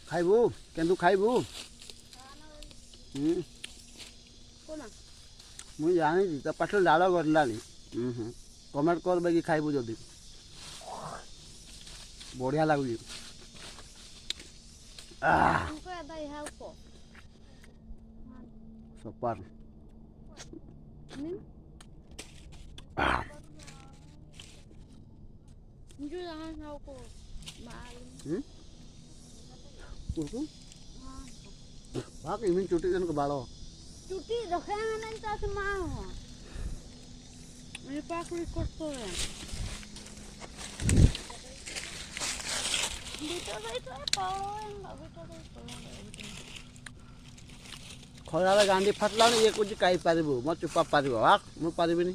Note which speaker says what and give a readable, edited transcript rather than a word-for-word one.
Speaker 1: ଖାଇବୁ କେନ୍ଦୁ ଖାଇବୁ ମୁଁ ଜାଣିଛି ତା ପାଖରେ ଲାଳ ଗଡ଼ିଲାଣି କମେଣ୍ଟ କର ବାକି ଖାଇବୁ ଯଦି ବଢ଼ିଆ ଲାଗୁଛି ସପାର भाग इमिन चुटी जन को बालो
Speaker 2: चुटी रखे नहीं ताकि मां हो मेरे पास कोई कोस्तो है बेटा भाई तो पालो बेटा भाई
Speaker 1: खराला गांधी फटला ये कुछ काई पारिबो म चुपा पारिबो हाक म पारिबिनी